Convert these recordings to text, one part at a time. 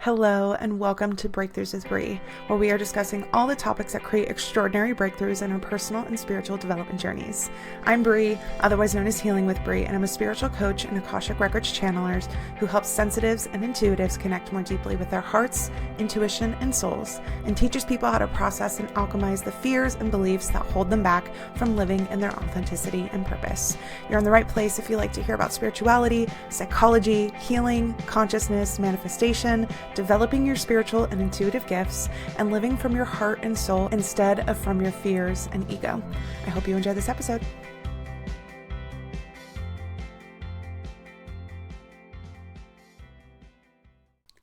Hello and welcome to Breakthroughs with Bree, where we are discussing all the topics that create extraordinary breakthroughs in our personal and spiritual development journeys. I'm Bree, otherwise known as Healing with Bree, and I'm a spiritual coach and Akashic Records channelers who helps sensitives and intuitives connect more deeply with their hearts, intuition, and souls, and teaches people how to process and alchemize the fears and beliefs that hold them back from living in their authenticity and purpose. You're in the right place if you like to hear about spirituality, psychology, healing, consciousness, manifestation, developing your spiritual and intuitive gifts, and living from your heart and soul instead of from your fears and ego. I hope you enjoy this episode.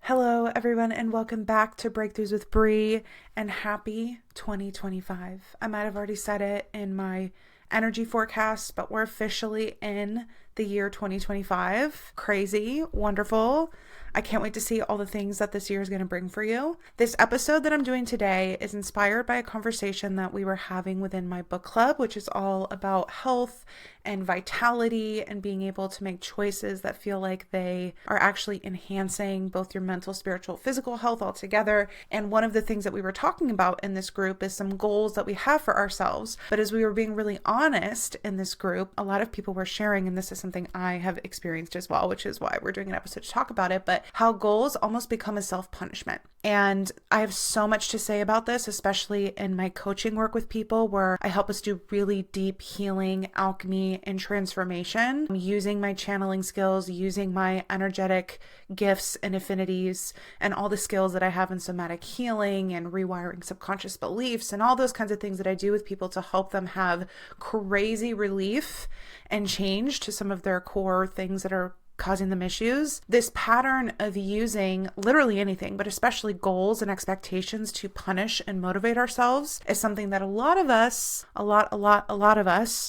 Hello, everyone, and welcome back to Breakthroughs with Bree, and happy 2025. I might have already said it in my energy forecast, but we're officially in the year 2025. Crazy, wonderful. I can't wait to see all the things that this year is going to bring for you. This episode that I'm doing today is inspired by a conversation that we were having within my book club, which is all about health and vitality and being able to make choices that feel like they are actually enhancing both your mental, spiritual, physical health altogether. And one of the things that we were talking about in this group is some goals that we have for ourselves. But as we were being really honest in this group, a lot of people were sharing, and this is something I have experienced as well, which is why we're doing an episode to talk about it, but how goals almost become a self-punishment. And I have so much to say about this, especially in my coaching work with people where I help us do really deep healing, alchemy, and transformation using my channeling skills, using my energetic gifts and affinities, and all the skills that I have in somatic healing and rewiring subconscious beliefs and all those kinds of things that I do with people to help them have crazy relief and change to some of their core things that are causing them issues. This pattern of using literally anything, but especially goals and expectations to punish and motivate ourselves is something that a lot of us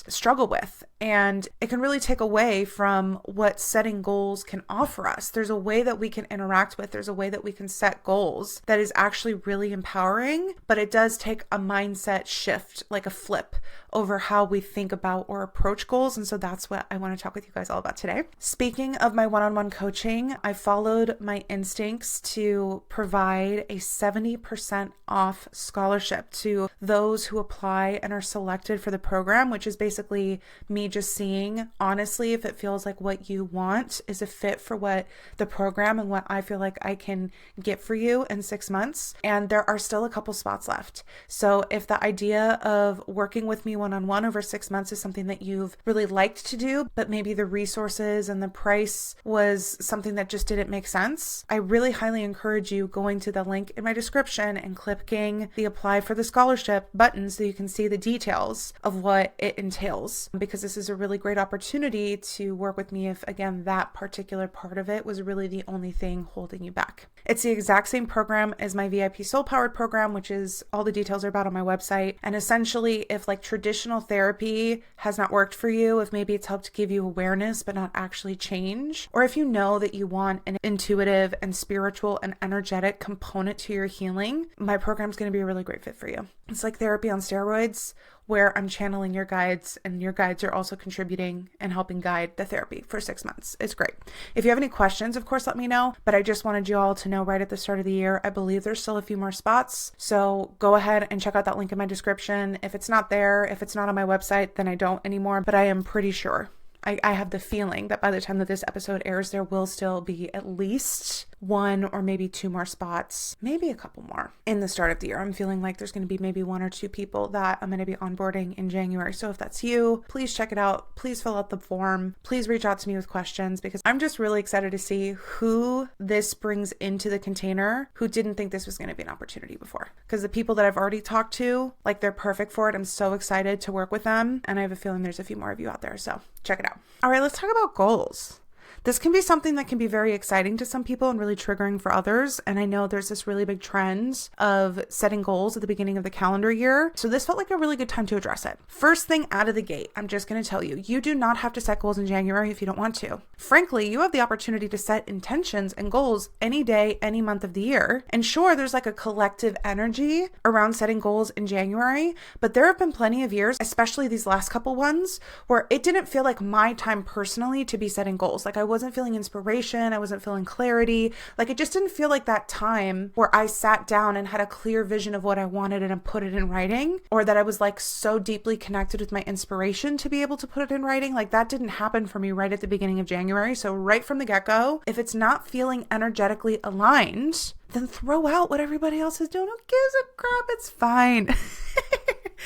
struggle with. And it can really take away from what setting goals can offer us. There's a way that we can interact with, there's a way that we can set goals that is actually really empowering, but it does take a mindset shift, like a flip over how we think about or approach goals. And so that's what I want to talk with you guys all about today. Speaking of my one-on-one coaching, I followed my instincts to provide a 70% off scholarship to those who apply and are selected for the program, which is basically me just seeing honestly if it feels like what you want is a fit for what the program and what I feel like I can get for you in 6 months. And there are still a couple spots left. So if the idea of working with me one-on-one over 6 months is something that you've really liked to do, but maybe the resources and the price was something that just didn't make sense, I really highly encourage you going to the link in my description and clicking the apply for the scholarship button so you can see the details of what it entails, because this is a really great opportunity to work with me if, again, that particular part of it was really the only thing holding you back. It's the exact same program as my VIP Soul Powered program, which is all the details are about on my website. And essentially, if like traditional therapy has not worked for you, if maybe it's helped give you awareness but not actually change, or if you know that you want an intuitive and spiritual and energetic component to your healing, my program is going to be a really great fit for you. It's like therapy on steroids, where I'm channeling your guides and your guides are also contributing and helping guide the therapy for 6 months. It's great. If you have any questions, of course, let me know, but I just wanted you all to know right at the start of the year, I believe there's still a few more spots. So go ahead and check out that link in my description. If it's not there, if it's not on my website, then I don't anymore, but I am pretty sure. I have the feeling that by the time that this episode airs, there will still be at least 1 or maybe 2 more spots, maybe a couple more in the start of the year. I'm feeling like there's going to be maybe 1 or 2 people that I'm going to be onboarding in January. So if that's you, please check it out. Please fill out the form. Please reach out to me with questions, because I'm just really excited to see who this brings into the container who didn't think this was going to be an opportunity before. Because the people that I've already talked to, like, they're perfect for it. I'm so excited to work with them. And I have a feeling there's a few more of you out there. So check it out. All right, let's talk about goals. This can be something that can be very exciting to some people and really triggering for others. And I know there's this really big trend of setting goals at the beginning of the calendar year. So this felt like a really good time to address it. First thing out of the gate, I'm just going to tell you, you do not have to set goals in January if you don't want to. Frankly, you have the opportunity to set intentions and goals any day, any month of the year. And sure, there's like a collective energy around setting goals in January, but there have been plenty of years, especially these last couple ones, where it didn't feel like my time personally to be setting goals. Like I wasn't feeling inspiration. I wasn't feeling clarity. Like it just didn't feel like that time where I sat down and had a clear vision of what I wanted and put it in writing, or that I was like so deeply connected with my inspiration to be able to put it in writing. Like that didn't happen for me right at the beginning of January. So right from the get-go, if it's not feeling energetically aligned, then throw out what everybody else is doing. Who gives a crap? It's fine.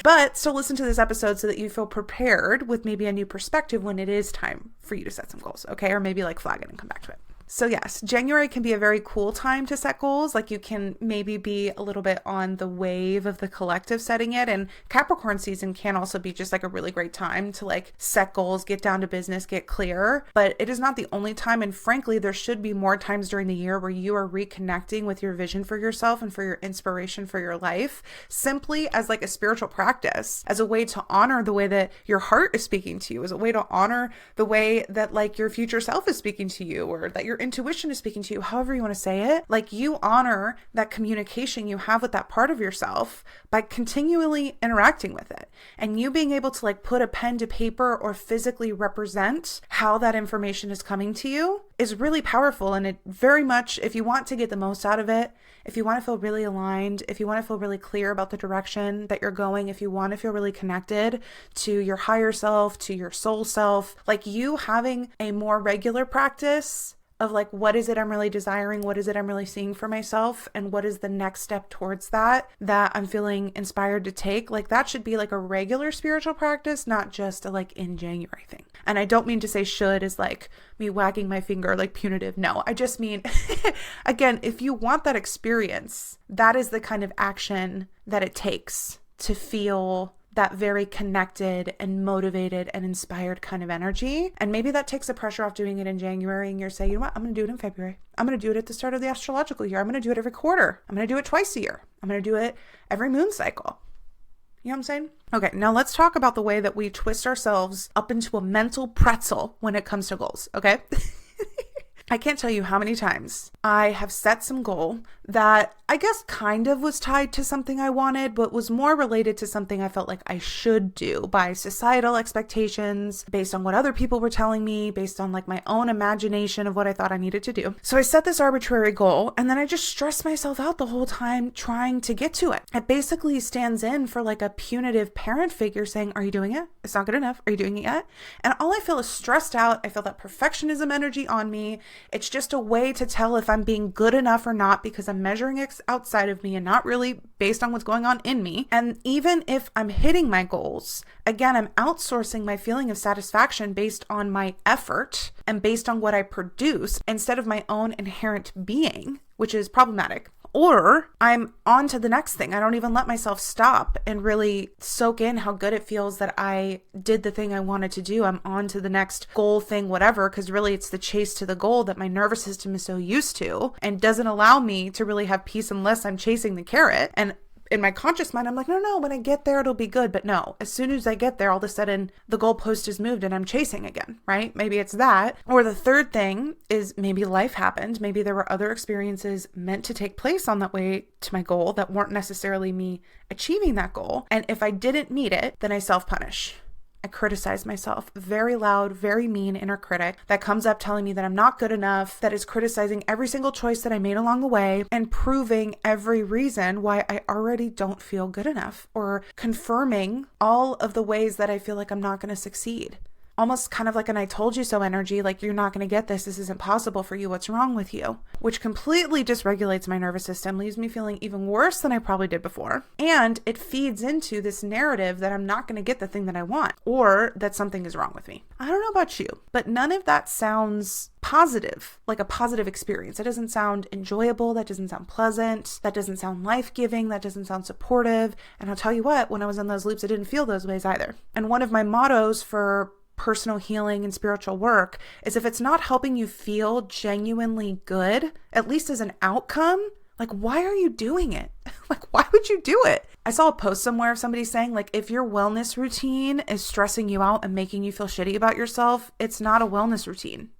But still listen to this episode so that you feel prepared with maybe a new perspective when it is time for you to set some goals, okay? Or maybe like flag it and come back to it. So yes, January can be a very cool time to set goals. Like you can maybe be a little bit on the wave of the collective setting it. And Capricorn season can also be just like a really great time to like set goals, get down to business, get clear. But it is not the only time. And frankly, there should be more times during the year where you are reconnecting with your vision for yourself and for your inspiration for your life, simply as like a spiritual practice, as a way to honor the way that your heart is speaking to you, as a way to honor the way that like your future self is speaking to you, or that your intuition is speaking to you, however you want to say it. Like you honor that communication you have with that part of yourself by continually interacting with it, and you being able to like put a pen to paper or physically represent how that information is coming to you is really powerful. And it very much, if you want to get the most out of it, if you want to feel really aligned, if you want to feel really clear about the direction that you're going, if you want to feel really connected to your higher self, to your soul self, like you having a more regular practice of like, what is it I'm really desiring? What is it I'm really seeing for myself? And what is the next step towards that I'm feeling inspired to take? Like that should be like a regular spiritual practice, not just a like in January thing. And I don't mean to say should is like me wagging my finger, like punitive. No, I just mean, again, if you want that experience, that is the kind of action that it takes to feel that very connected and motivated and inspired kind of energy. And maybe that takes the pressure off doing it in January, and you're saying, you know what, I'm going to do it in February. I'm going to do it at the start of the astrological year. I'm going to do it every quarter. I'm going to do it twice a year. I'm going to do it every moon cycle. You know what I'm saying? Okay, now let's talk about the way that we twist ourselves up into a mental pretzel when it comes to goals, okay? I can't tell you how many times I have set some goal that I guess kind of was tied to something I wanted, but was more related to something I felt like I should do by societal expectations, based on what other people were telling me, based on like my own imagination of what I thought I needed to do. So I set this arbitrary goal, and then I just stressed myself out the whole time trying to get to it. It basically stands in for like a punitive parent figure saying, are you doing it? It's not good enough. Are you doing it yet? And all I feel is stressed out. I feel that perfectionism energy on me. It's just a way to tell if I'm being good enough or not, because I'm measuring it outside of me and not really based on what's going on in me. And even if I'm hitting my goals, again, I'm outsourcing my feeling of satisfaction based on my effort and based on what I produce instead of my own inherent being, which is problematic. Or I'm on to the next thing. I don't even let myself stop and really soak in how good it feels that I did the thing I wanted to do. I'm on to the next goal thing, whatever, because really it's the chase to the goal that my nervous system is so used to and doesn't allow me to really have peace unless I'm chasing the carrot. And in my conscious mind, I'm like, no, when I get there, it'll be good. But no, as soon as I get there, all of a sudden the goalpost is moved and I'm chasing again, right? Maybe it's that. Or the third thing is maybe life happened. Maybe there were other experiences meant to take place on that way to my goal that weren't necessarily me achieving that goal. And if I didn't meet it, then I self-punish. I criticize myself. Very loud, very mean inner critic that comes up telling me that I'm not good enough, that is criticizing every single choice that I made along the way and proving every reason why I already don't feel good enough, or confirming all of the ways that I feel like I'm not going to succeed. Almost kind of like an I told you so energy, like you're not going to get this isn't possible for you, what's wrong with you? Which completely dysregulates my nervous system, leaves me feeling even worse than I probably did before. And it feeds into this narrative that I'm not going to get the thing that I want, or that something is wrong with me. I don't know about you, but none of that sounds positive, like a positive experience. It doesn't sound enjoyable. That doesn't sound pleasant. That doesn't sound life-giving. That doesn't sound supportive. And I'll tell you what, when I was in those loops, I didn't feel those ways either. And one of my mottos for personal healing and spiritual work is if it's not helping you feel genuinely good, at least as an outcome, like, why are you doing it? Like, why would you do it? I saw a post somewhere of somebody saying, like, if your wellness routine is stressing you out and making you feel shitty about yourself, it's not a wellness routine.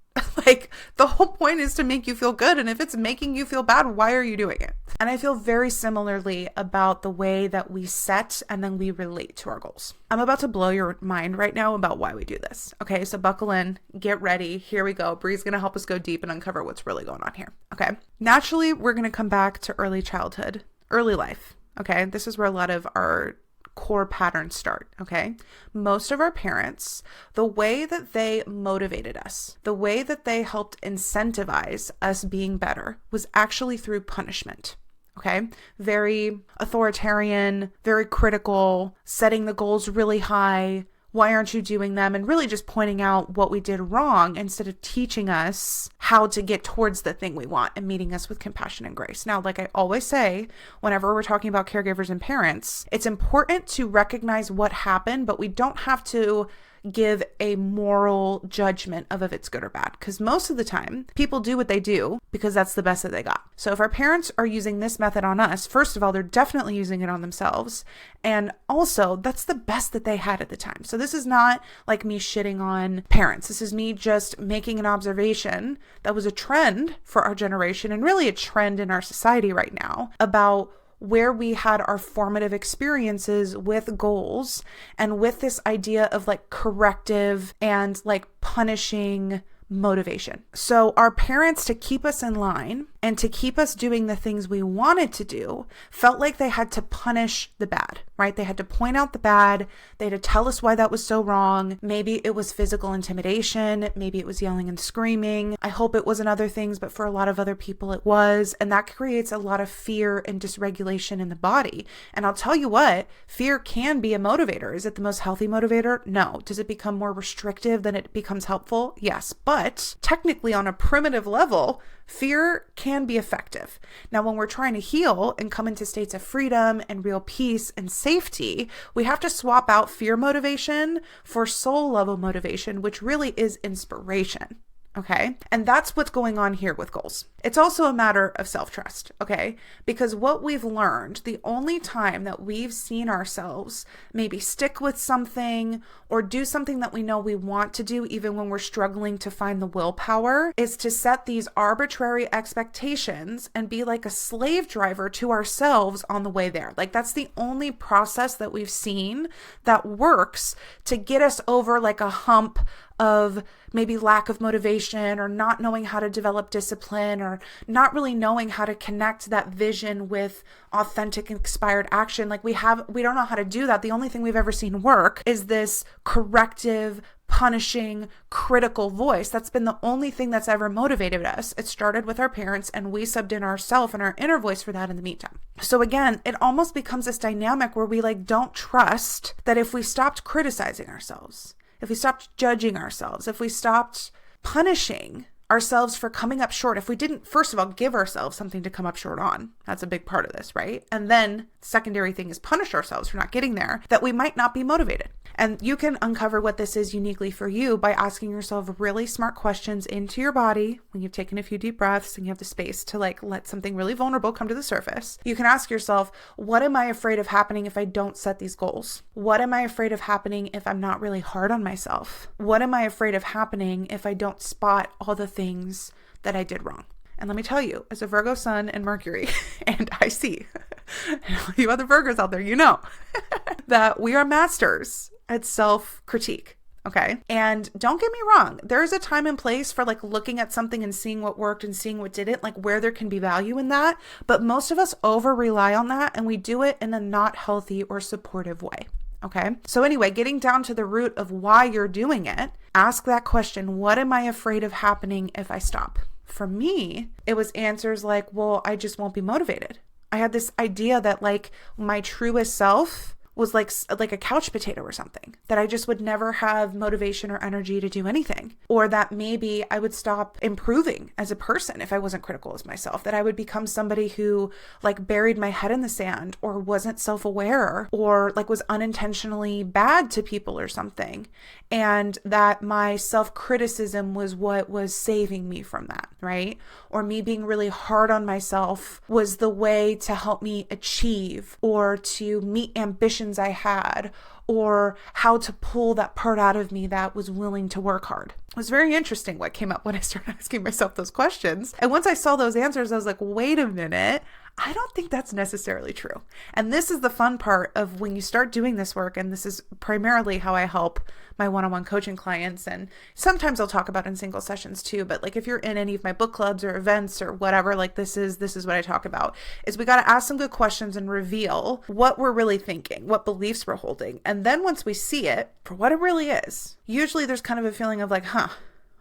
Like, the whole point is to make you feel good. And if it's making you feel bad, why are you doing it? And I feel very similarly about the way that we set and then we relate to our goals. I'm about to blow your mind right now about why we do this. Okay, so buckle in, get ready. Here we go. Bree's going to help us go deep and uncover what's really going on here. Okay, naturally, we're going to come back to early childhood, early life. Okay, this is where a lot of our core patterns start. Okay. Most of our parents, the way that they motivated us, the way that they helped incentivize us being better was actually through punishment. Okay. Very authoritarian, very critical, setting the goals really high. Why aren't you doing them? And really just pointing out what we did wrong instead of teaching us how to get towards the thing we want and meeting us with compassion and grace. Now, like I always say, whenever we're talking about caregivers and parents, it's important to recognize what happened, but we don't have to give a moral judgment of if it's good or bad. Because most of the time, people do what they do because that's the best that they got. So if our parents are using this method on us, first of all, they're definitely using it on themselves. And also, that's the best that they had at the time. So this is not like me shitting on parents. This is me just making an observation that was a trend for our generation and really a trend in our society right now about where we had our formative experiences with goals and with this idea of like corrective and like punishing motivation. So our parents, to keep us in line and to keep us doing the things we wanted to do, felt like they had to punish the bad, right? They had to point out the bad. They had to tell us why that was so wrong. Maybe it was physical intimidation. Maybe it was yelling and screaming. I hope it wasn't other things, but for a lot of other people it was. And that creates a lot of fear and dysregulation in the body. And I'll tell you what, fear can be a motivator. Is it the most healthy motivator? No. Does it become more restrictive than it becomes helpful? Yes. But technically on a primitive level, fear can be effective. Now, when we're trying to heal and come into states of freedom and real peace and safety, we have to swap out fear motivation for soul level motivation, which really is inspiration. Okay. And that's what's going on here with goals. It's also a matter of self-trust. Okay. Because what we've learned, the only time that we've seen ourselves maybe stick with something or do something that we know we want to do, even when we're struggling to find the willpower, is to set these arbitrary expectations and be like a slave driver to ourselves on the way there. Like that's the only process that we've seen that works to get us over like a hump of maybe lack of motivation or not knowing how to develop discipline or not really knowing how to connect that vision with authentic inspired action. Like we don't know how to do that. The only thing we've ever seen work is this corrective, punishing, critical voice. That's been the only thing that's ever motivated us. It started with our parents and we subbed in ourself and our inner voice for that in the meantime. So again, it almost becomes this dynamic where we like don't trust that if we stopped criticizing ourselves, if we stopped judging ourselves, if we stopped punishing ourselves for coming up short, if we didn't, first of all, give ourselves something to come up short on, that's a big part of this, right? And then the secondary thing is punish ourselves for not getting there, that we might not be motivated. And you can uncover what this is uniquely for you by asking yourself really smart questions into your body when you've taken a few deep breaths and you have the space to like let something really vulnerable come to the surface. You can ask yourself, what am I afraid of happening if I don't set these goals? What am I afraid of happening if I'm not really hard on myself? What am I afraid of happening if I don't spot all the things that I did wrong? And let me tell you, as a Virgo sun and Mercury, and I see, and all you other Virgos out there, you know, that we are masters at self-critique. Okay. And don't get me wrong. There's a time and place for like looking at something and seeing what worked and seeing what didn't, like where there can be value in that. But most of us over rely on that and we do it in a not healthy or supportive way. Okay. So anyway, getting down to the root of why you're doing it, ask that question. What am I afraid of happening if I stop? For me, it was answers like, well, I just won't be motivated. I had this idea that like my truest self was like a couch potato or something, that I just would never have motivation or energy to do anything, or that maybe I would stop improving as a person if I wasn't critical of myself, that I would become somebody who like buried my head in the sand or wasn't self-aware or like was unintentionally bad to people or something, and that my self-criticism was what was saving me from that, right? Or me being really hard on myself was the way to help me achieve or to meet ambitious emotions I had, or how to pull that part out of me that was willing to work hard. It was very interesting what came up when I started asking myself those questions. And once I saw those answers, I was like, wait a minute, I don't think that's necessarily true. And this is the fun part of when you start doing this work, and this is primarily how I help my one-on-one coaching clients, and sometimes I'll talk about in single sessions too, but like if you're in any of my book clubs or events or whatever, like this is what I talk about, is we got to ask some good questions and reveal what we're really thinking, what beliefs we're holding. And then once we see it for what it really is, usually there's kind of a feeling of like,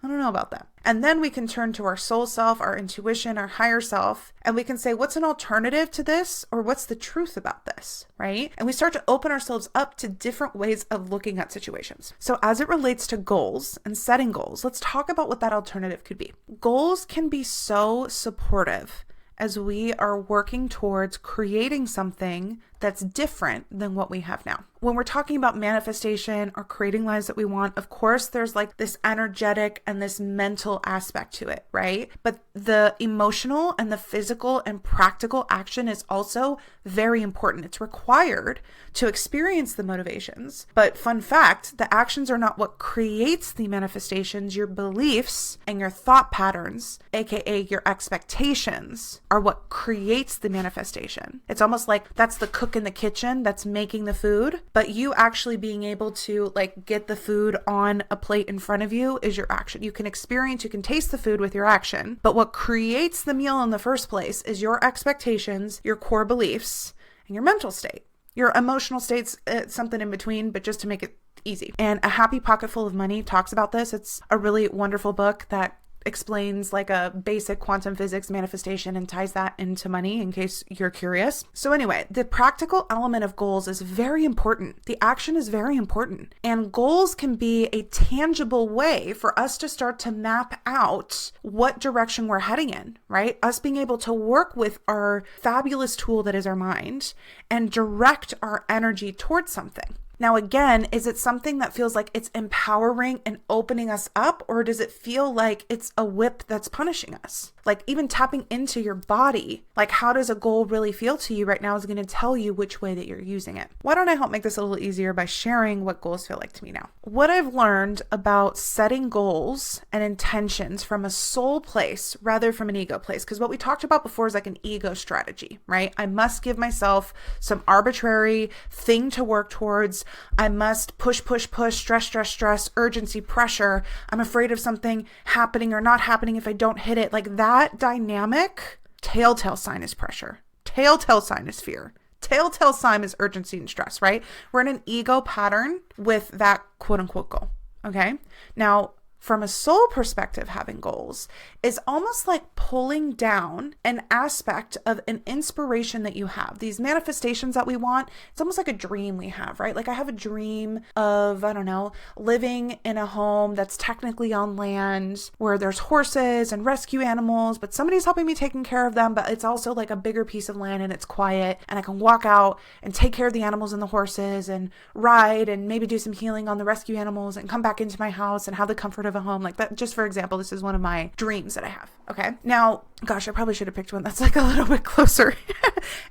I don't know about that. And then we can turn to our soul self, our intuition, our higher self, and we can say, what's an alternative to this? Or what's the truth about this, right? And we start to open ourselves up to different ways of looking at situations. So as it relates to goals and setting goals, let's talk about what that alternative could be. Goals can be so supportive as we are working towards creating something that's different than what we have now. When we're talking about manifestation or creating lives that we want, of course, there's like this energetic and this mental aspect to it, right? But the emotional and the physical and practical action is also very important. It's required to experience the motivations. But fun fact, the actions are not what creates the manifestations. Your beliefs and your thought patterns, aka your expectations, are what creates the manifestation. It's almost like that's the cook in the kitchen that's making the food, but you actually being able to like get the food on a plate in front of you is your action. You can experience, you can taste the food with your action, but what creates the meal in the first place is your expectations, your core beliefs, and your mental state. Your emotional state's something in between, but just to make it easy. And A Happy Pocket Full of Money talks about this. It's a really wonderful book that explains like a basic quantum physics manifestation and ties that into money in case you're curious. So anyway, the practical element of goals is very important. The action is very important. And goals can be a tangible way for us to start to map out what direction we're heading in, right? Us being able to work with our fabulous tool that is our mind and direct our energy towards something. Now, again, is it something that feels like it's empowering and opening us up, or does it feel like it's a whip that's punishing us? Like even tapping into your body, like how does a goal really feel to you right now is going to tell you which way that you're using it. Why don't I help make this a little easier by sharing what goals feel like to me now? What I've learned about setting goals and intentions from a soul place rather from an ego place, because what we talked about before is like an ego strategy, right? I must give myself some arbitrary thing to work towards. I must push, stress, urgency, pressure. I'm afraid of something happening or not happening if I don't hit it. Like that dynamic, telltale sign is pressure. Telltale sign is fear. Telltale sign is urgency and stress, right? We're in an ego pattern with that quote unquote goal. Okay. Now, from a soul perspective, having goals is almost like pulling down an aspect of an inspiration that you have. These manifestations that we want, it's almost like a dream we have, right? Like I have a dream of, I don't know, living in a home that's technically on land where there's horses and rescue animals, but somebody's helping me taking care of them, but it's also like a bigger piece of land and it's quiet and I can walk out and take care of the animals and the horses and ride and maybe do some healing on the rescue animals and come back into my house and have the comfort of a home like that. Just for example, this is one of my dreams that I have. Okay. Now, gosh, I probably should have picked one that's like a little bit closer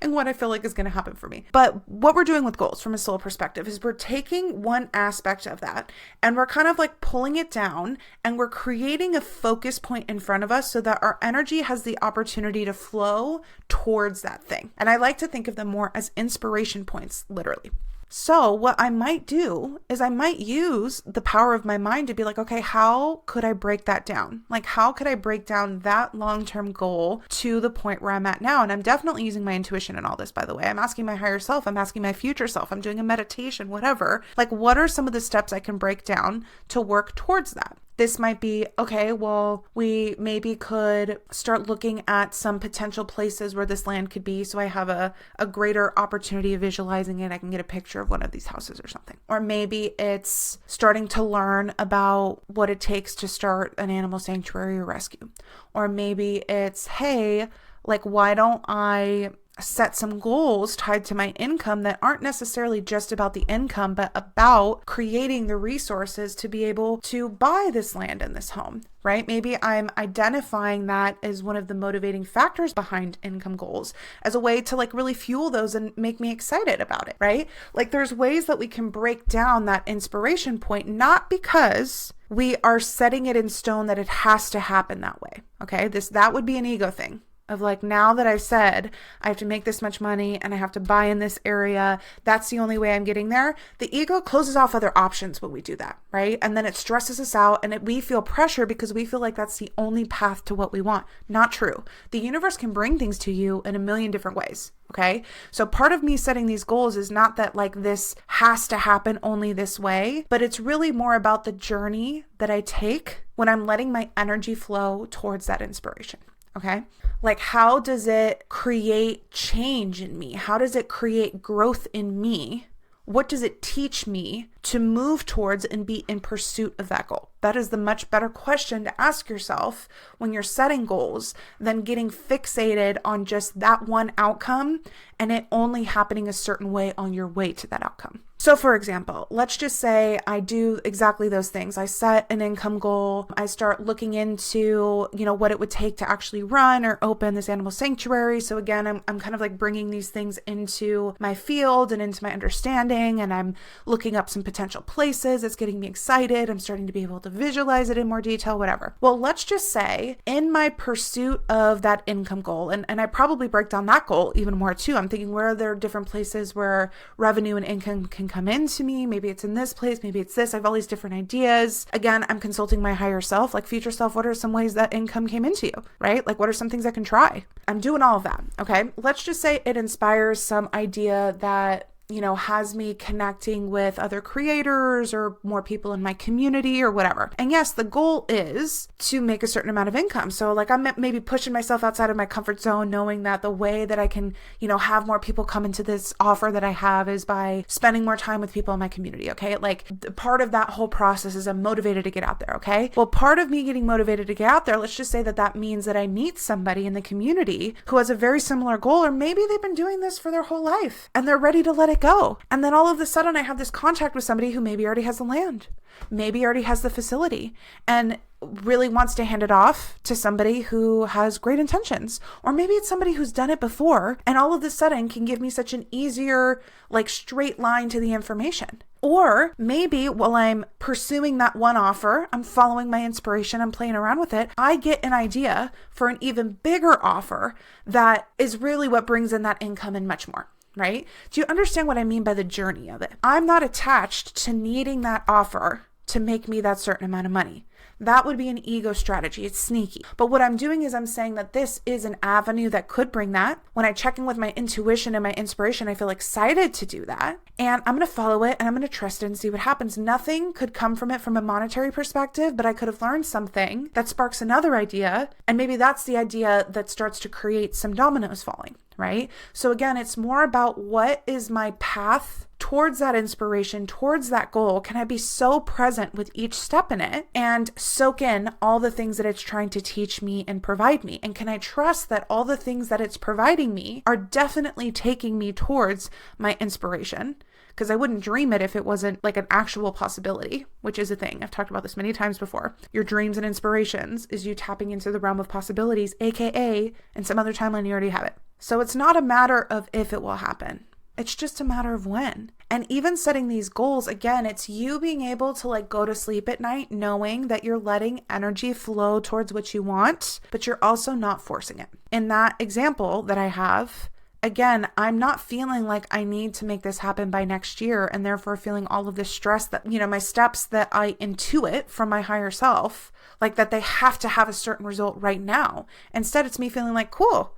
and what I feel like is going to happen for me. But what we're doing with goals from a soul perspective is we're taking one aspect of that and we're kind of like pulling it down and we're creating a focus point in front of us so that our energy has the opportunity to flow towards that thing. And I like to think of them more as inspiration points, literally. So what I might do is I might use the power of my mind to be like, okay, how could I break that down? Like, how could I break down that long-term goal to the point where I'm at now? And I'm definitely using my intuition in all this, by the way. I'm asking my higher self, I'm asking my future self, I'm doing a meditation, whatever. Like, what are some of the steps I can break down to work towards that? This might be, okay, well, we maybe could start looking at some potential places where this land could be so I have a greater opportunity of visualizing it. I can get a picture of one of these houses or something. Or maybe it's starting to learn about what it takes to start an animal sanctuary or rescue. Or maybe it's, hey, like, why don't I set some goals tied to my income that aren't necessarily just about the income, but about creating the resources to be able to buy this land and this home, right? Maybe I'm identifying that as one of the motivating factors behind income goals as a way to like really fuel those and make me excited about it, right? Like there's ways that we can break down that inspiration point, not because we are setting it in stone that it has to happen that way. Okay. That would be an ego thing. Of like, now that I've said I have to make this much money and I have to buy in this area, that's the only way I'm getting there. The ego closes off other options when we do that, right? And then it stresses us out and we feel pressure because we feel like that's the only path to what we want. Not true. The universe can bring things to you in a million different ways. Okay. So part of me setting these goals is not that like this has to happen only this way, but it's really more about the journey that I take when I'm letting my energy flow towards that inspiration. Okay. Like, how does it create change in me? How does it create growth in me? What does it teach me to move towards and be in pursuit of that goal? That is the much better question to ask yourself when you're setting goals than getting fixated on just that one outcome and it only happening a certain way on your way to that outcome. So for example, let's just say I do exactly those things. I set an income goal. I start looking into, what it would take to actually run or open this animal sanctuary. So again, I'm kind of like bringing these things into my field and into my understanding, and I'm looking up some potential places. It's getting me excited. I'm starting to be able to visualize it in more detail, whatever. Well, let's just say in my pursuit of that income goal, and I probably break down that goal even more too. I'm thinking, where are there different places where revenue and income can come into me? Maybe it's in this place, maybe it's this. I have all these different ideas. Again, I'm consulting my higher self, like future self. What are some ways that income came into you, right? Like, what are some things I can try? I'm doing all of that. Okay. Let's just say it inspires some idea that has me connecting with other creators or more people in my community or whatever. And yes, the goal is to make a certain amount of income. So like I'm maybe pushing myself outside of my comfort zone, knowing that the way that I can, have more people come into this offer that I have is by spending more time with people in my community. Okay. Like part of that whole process is I'm motivated to get out there. Okay. Well, part of me getting motivated to get out there, let's just say that means that I meet somebody in the community who has a very similar goal, or maybe they've been doing this for their whole life and they're ready to let it go. And then all of a sudden I have this contact with somebody who maybe already has the land, maybe already has the facility, and really wants to hand it off to somebody who has great intentions. Or maybe it's somebody who's done it before and all of a sudden can give me such an easier, like straight line to the information. Or maybe while I'm pursuing that one offer, I'm following my inspiration, I'm playing around with it, I get an idea for an even bigger offer that is really what brings in that income and much more. Right? Do you understand what I mean by the journey of it? I'm not attached to needing that offer to make me that certain amount of money. That would be an ego strategy. It's sneaky. But what I'm doing is I'm saying that this is an avenue that could bring that. When I check in with my intuition and my inspiration, I feel excited to do that. And I'm going to follow it and I'm going to trust it and see what happens. Nothing could come from it from a monetary perspective, but I could have learned something that sparks another idea. And maybe that's the idea that starts to create some dominoes falling. Right? So again, it's more about what is my path towards that inspiration, towards that goal. Can I be so present with each step in it and soak in all the things that it's trying to teach me and provide me? And can I trust that all the things that it's providing me are definitely taking me towards my inspiration? Because I wouldn't dream it if it wasn't like an actual possibility, which is a thing. I've talked about this many times before. Your dreams and inspirations is you tapping into the realm of possibilities, aka in some other timeline you already have it. So it's not a matter of if it will happen. It's just a matter of when. And even setting these goals, again, it's you being able to like go to sleep at night knowing that you're letting energy flow towards what you want, but you're also not forcing it. In that example that I have, again, I'm not feeling like I need to make this happen by next year and therefore feeling all of this stress that, my steps that I intuit from my higher self, like that they have to have a certain result right now. Instead, it's me feeling like, cool.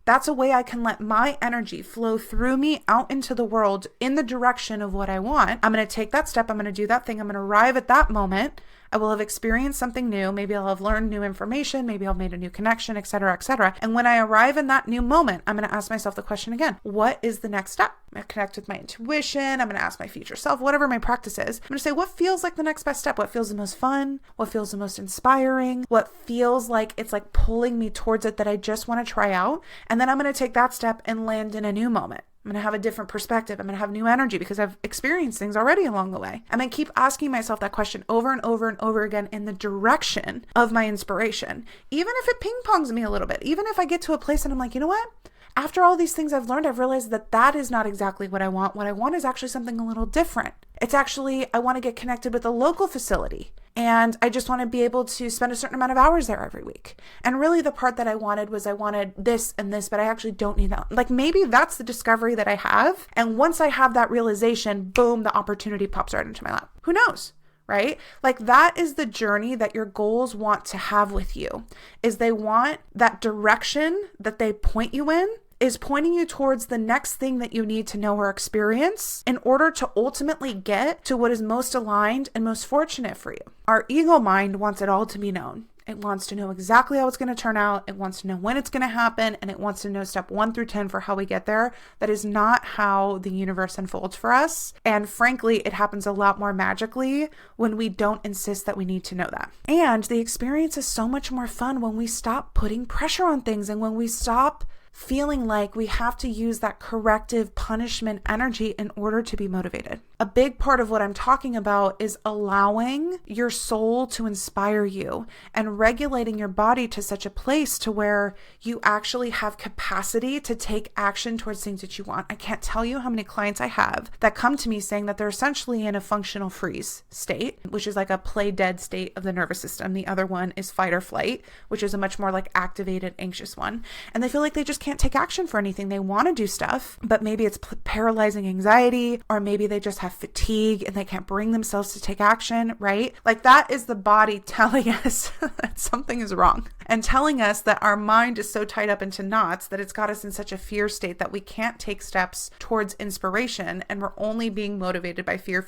That's a way I can let my energy flow through me out into the world in the direction of what I want. I'm going to take that step. I'm going to do that thing. I'm going to arrive at that moment. I will have experienced something new. Maybe I'll have learned new information. Maybe I'll have made a new connection, et cetera, et cetera. And when I arrive in that new moment, I'm going to ask myself the question again, what is the next step? I'm going to connect with my intuition. I'm going to ask my future self, whatever my practice is. I'm going to say, what feels like the next best step? What feels the most fun? What feels the most inspiring? What feels like it's like pulling me towards it that I just want to try out? And then I'm going to take that step and land in a new moment. I'm going to have a different perspective. I'm going to have new energy because I've experienced things already along the way. I'm going to keep asking myself that question over and over and over again in the direction of my inspiration. Even if it ping pongs me a little bit, even if I get to a place and I'm like, you know what? After all these things I've learned, I've realized that that is not exactly what I want. What I want is actually something a little different. It's actually, I want to get connected with a local facility. And I just want to be able to spend a certain amount of hours there every week. And really the part that I wanted was I wanted this and this, but I actually don't need that. Like maybe that's the discovery that I have. And once I have that realization, boom, the opportunity pops right into my lap. Who knows? Right? Like that is the journey that your goals want to have with you, is they want that direction that they point you in is pointing you towards the next thing that you need to know or experience in order to ultimately get to what is most aligned and most fortunate for you. Our ego mind wants it all to be known. It wants to know exactly how it's going to turn out. It wants to know when it's going to happen. And it wants to know step 1 through 10 for how we get there. That is not how the universe unfolds for us. And frankly, it happens a lot more magically when we don't insist that we need to know that. And the experience is so much more fun when we stop putting pressure on things and when we stop feeling like we have to use that corrective punishment energy in order to be motivated. A big part of what I'm talking about is allowing your soul to inspire you and regulating your body to such a place to where you actually have capacity to take action towards things that you want. I can't tell you how many clients I have that come to me saying that they're essentially in a functional freeze state, which is like a play dead state of the nervous system. The other one is fight or flight, which is a much more like activated, anxious one. And they feel like they just can't take action for anything. They want to do stuff, but maybe it's paralyzing anxiety, or maybe they just have fatigue and they can't bring themselves to take action, right? Like that is the body telling us that something is wrong and telling us that our mind is so tied up into knots that it's got us in such a fear state that we can't take steps towards inspiration, and we're only being motivated by fear,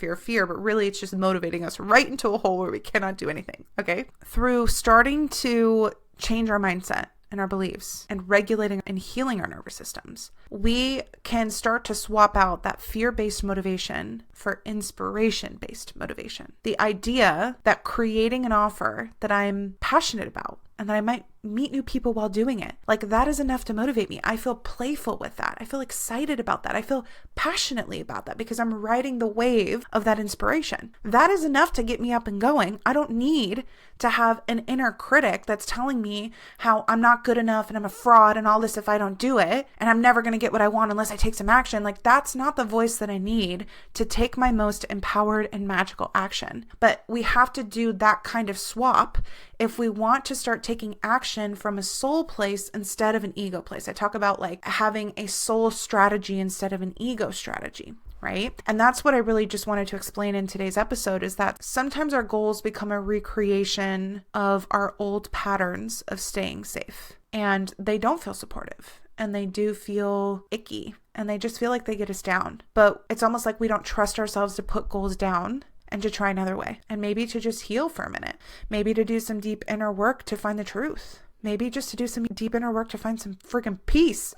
but really it's just motivating us right into a hole where we cannot do anything, okay? Through starting to change our mindset and our beliefs and regulating and healing our nervous systems, we can start to swap out that fear-based motivation for inspiration-based motivation. The idea that creating an offer that I'm passionate about and that I might meet new people while doing it, like that is enough to motivate me. I feel playful with that. I feel excited about that. I feel passionately about that because I'm riding the wave of that inspiration. That is enough to get me up and going. I don't need to have an inner critic that's telling me how I'm not good enough and I'm a fraud and all this if I don't do it, and I'm never going to get what I want unless I take some action. Like that's not the voice that I need to take my most empowered and magical action. But we have to do that kind of swap if we want to start taking action from a soul place instead of an ego place. I talk about like having a soul strategy instead of an ego strategy, right? And that's what I really just wanted to explain in today's episode, is that sometimes our goals become a recreation of our old patterns of staying safe, and they don't feel supportive, and they do feel icky, and they just feel like they get us down. But it's almost like we don't trust ourselves to put goals down and to try another way, and maybe to just heal for a minute, maybe to do some deep inner work to find the truth. Maybe just to do some deep inner work to find some freaking peace,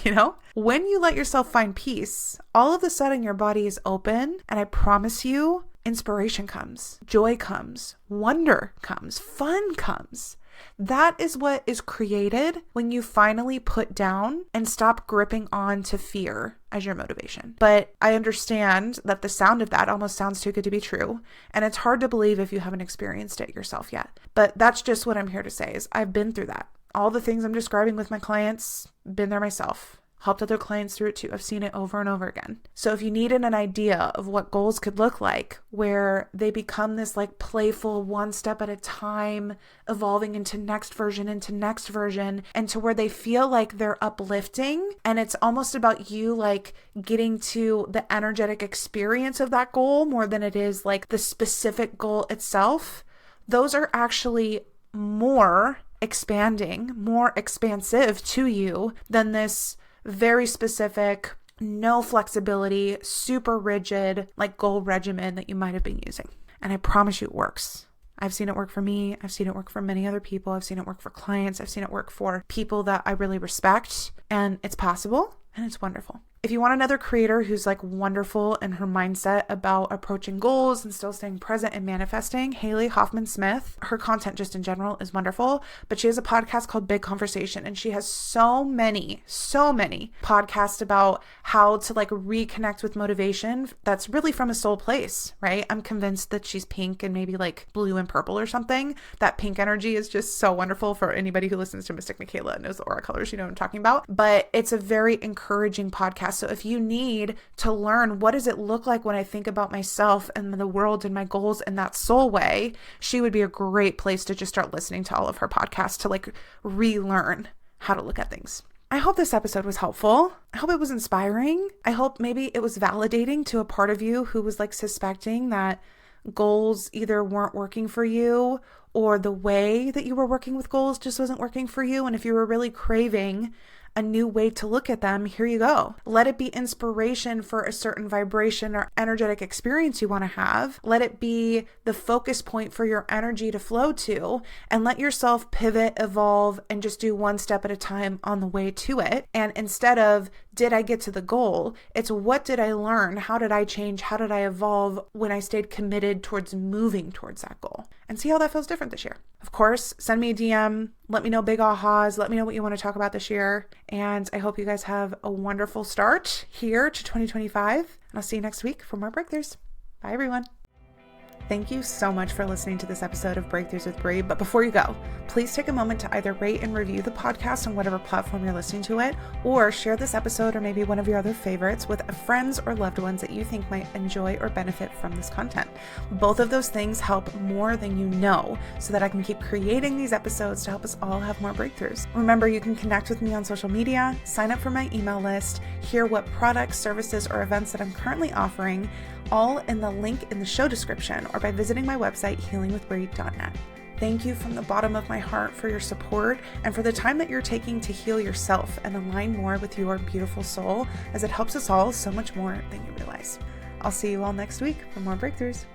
you know? When you let yourself find peace, all of a sudden your body is open, and I promise you, inspiration comes, joy comes, wonder comes, fun comes. That is what is created when you finally put down and stop gripping on to fear as your motivation. But I understand that the sound of that almost sounds too good to be true. And it's hard to believe if you haven't experienced it yourself yet. But that's just what I'm here to say, is I've been through that. All the things I'm describing with my clients, been there myself. Helped other clients through it too. I've seen it over and over again. So if you needed an idea of what goals could look like, where they become this like playful one step at a time, evolving into next version, and to where they feel like they're uplifting, and it's almost about you like getting to the energetic experience of that goal more than it is like the specific goal itself, those are actually more expanding, more expansive to you than this very specific, no flexibility, super rigid, like goal regimen that you might have been using. And I promise you it works. I've seen it work for me. I've seen it work for many other people. I've seen it work for clients. I've seen it work for people that I really respect, and it's possible and it's wonderful. If you want another creator who's like wonderful in her mindset about approaching goals and still staying present and manifesting, Haley Hoffman Smith, her content just in general is wonderful, but she has a podcast called Big Conversation, and she has so many podcasts about how to like reconnect with motivation that's really from a soul place, right? I'm convinced that she's pink and maybe like blue and purple or something. That pink energy is just so wonderful for anybody who listens to Mystic Michaela and knows the aura colors, you know what I'm talking about. But it's a very encouraging podcast. So if you need to learn what does it look like when I think about myself and the world and my goals in that soul way, she would be a great place to just start listening to all of her podcasts to like relearn how to look at things. I hope this episode was helpful. I hope it was inspiring. I hope maybe it was validating to a part of you who was like suspecting that goals either weren't working for you or the way that you were working with goals just wasn't working for you. And if you were really craving a new way to look at them, here you go. Let it be inspiration for a certain vibration or energetic experience you want to have. Let it be the focus point for your energy to flow to, and let yourself pivot, evolve, and just do one step at a time on the way to it. And instead of, did I get to the goal? It's what did I learn? How did I change? How did I evolve when I stayed committed towards moving towards that goal? And see how that feels different this year. Of course, send me a DM. Let me know big ahas. Let me know what you want to talk about this year. And I hope you guys have a wonderful start here to 2025. And I'll see you next week for more breakthroughs. Bye, everyone. Thank you so much for listening to this episode of Breakthroughs with Brie. But before you go, please take a moment to either rate and review the podcast on whatever platform you're listening to it, or share this episode or maybe one of your other favorites with friends or loved ones that you think might enjoy or benefit from this content. Both of those things help more than you know, so that I can keep creating these episodes to help us all have more breakthroughs. Remember, you can connect with me on social media, sign up for my email list, hear what products, services, or events that I'm currently offering, all in the link in the show description or by visiting my website, healingwithbrie.net. Thank you from the bottom of my heart for your support and for the time that you're taking to heal yourself and align more with your beautiful soul, as it helps us all so much more than you realize. I'll see you all next week for more breakthroughs.